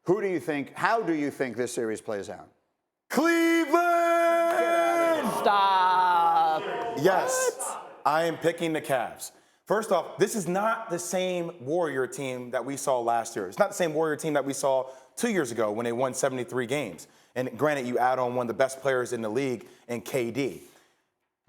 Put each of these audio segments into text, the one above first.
Who do you think, how do you think this series plays out? Cleveland! Stop. Yes, What? I am picking the Cavs. First off, this is not the same Warrior team that we saw last year. It's not the same Warrior team that we saw 2 years ago when they won 73 games. And granted, you add on one of the best players in the league in KD.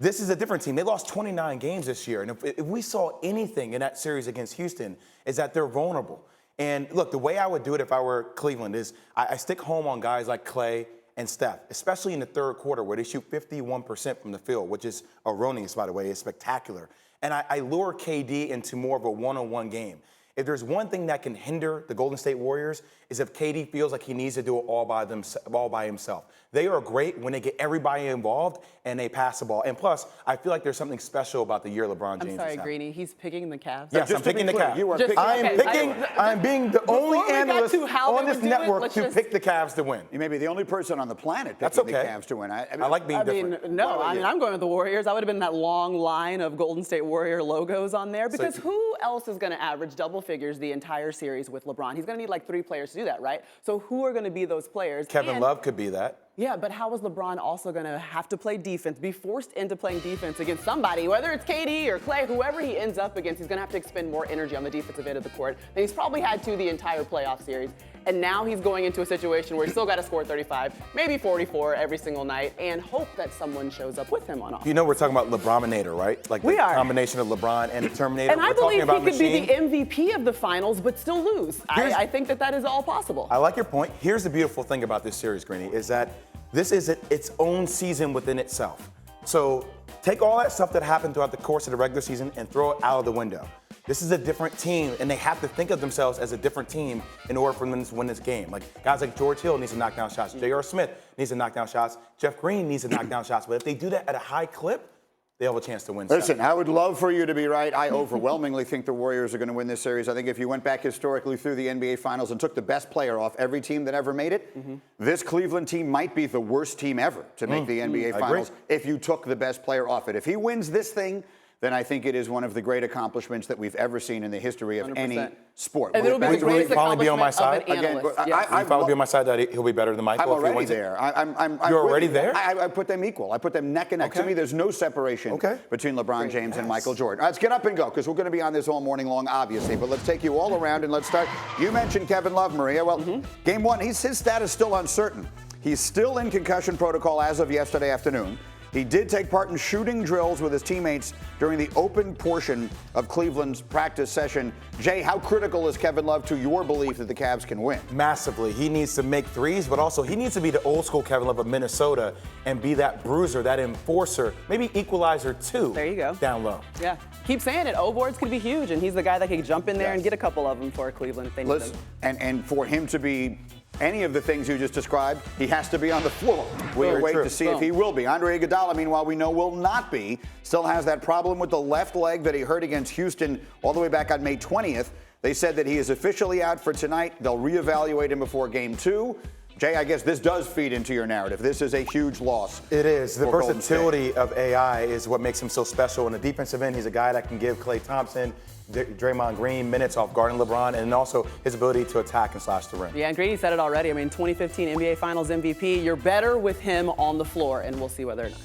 This is a different team. They lost 29 games this year. And if we saw anything in that series against Houston, is that they're vulnerable. And look, the way I would do it if I were Cleveland is I stick home on guys like Clay and Steph, especially in the third quarter where they shoot 51% from the field, which is erroneous, by the way. It's spectacular. And I lure KD into more of a one-on-one game. If there's one thing that can hinder the Golden State Warriors is if KD feels like he needs to do it all by himself. They are great when they get everybody involved and they pass the ball. And plus, I feel like there's something special about the year LeBron James. I'm sorry, Greeny. He's picking the Cavs. Yes, I'm picking the Cavs. You are picking. I'm being the only analyst on this network to pick the Cavs to win. You may be the only person on the planet picking the Cavs to win. I like being different. I'm going with the Warriors. I would have been that long line of Golden State Warrior logos on there because who else is going to average double figures the entire series with LeBron? He's going to need like 3 players to do that, right? So who are going to be those players? Kevin Love could be that. Yeah, but how is LeBron also going to have to play defense, be forced into playing defense against somebody, whether it's KD or Clay, whoever he ends up against, he's going to have to expend more energy on the defensive end of the court than he's probably had to the entire playoff series. And now he's going into a situation where he's still got to score 35, maybe 44 every single night, and hope that someone shows up with him on offense. You know we're talking about LeBrominator, right? Like the combination of LeBron and the Terminator. And I believe he could be the MVP of the finals, but still lose. I think that is all possible. I like your point. Here's the beautiful thing about this series, Greeny, is that this is its own season within itself. So take all that stuff that happened throughout the course of the regular season and throw it out of the window. This is a different team, and they have to think of themselves as a different team in order for them to win this game. Like guys like George Hill needs to knock down shots. J.R. Smith needs to knock down shots. Jeff Green needs to knock down shots. But if they do that at a high clip, they have a chance to win. Listen, I would love for you to be right. I overwhelmingly think the Warriors are going to win this series. I think if you went back historically through the NBA Finals and took the best player off every team that ever made it, this Cleveland team might be the worst team ever to make the NBA Finals if you took the best player off it. If he wins this thing, then I think it is one of the great accomplishments that we've ever seen in the history of 100%. Any sport. And it'll be the greatest accomplishment on my side? Of an analyst. Again, I'd probably be on my side that he'll be better than Michael. I'm already there. You're already there? I put them equal. I put them neck and neck. To me, there's no separation between LeBron James and Michael Jordan. All right, let's get up and go because we're going to be on this all morning long, obviously. But let's take you all around and let's start. You mentioned Kevin Love, Maria. Well, game one, his status still uncertain. He's still in concussion protocol as of yesterday afternoon. He did take part in shooting drills with his teammates during the open portion of Cleveland's practice session. Jay, how critical is Kevin Love to your belief that the Cavs can win? Massively. He needs to make threes, but also he needs to be the old school Kevin Love of Minnesota and be that bruiser, that enforcer, maybe equalizer too. There you go. Down low. Yeah. Keep saying it. O boards could be huge, and he's the guy that can jump in there and get a couple of them for Cleveland if they need them. And for him to be any of the things you just described, he has to be on the floor. We'll wait to see if he will be. Andre Iguodala, meanwhile, we know will not be. Still has that problem with the left leg that he hurt against Houston all the way back on May 20th. They said that he is officially out for tonight. They'll reevaluate him before game 2. Jay, I guess this does feed into your narrative. This is a huge loss. It is. The versatility of AI is what makes him so special. On the defensive end, he's a guy that can give Klay Thompson, Draymond Green minutes off guarding LeBron, and also his ability to attack and slash the rim. Yeah, and Grady said it already. I mean, 2015 NBA Finals MVP, you're better with him on the floor, and we'll see whether or not.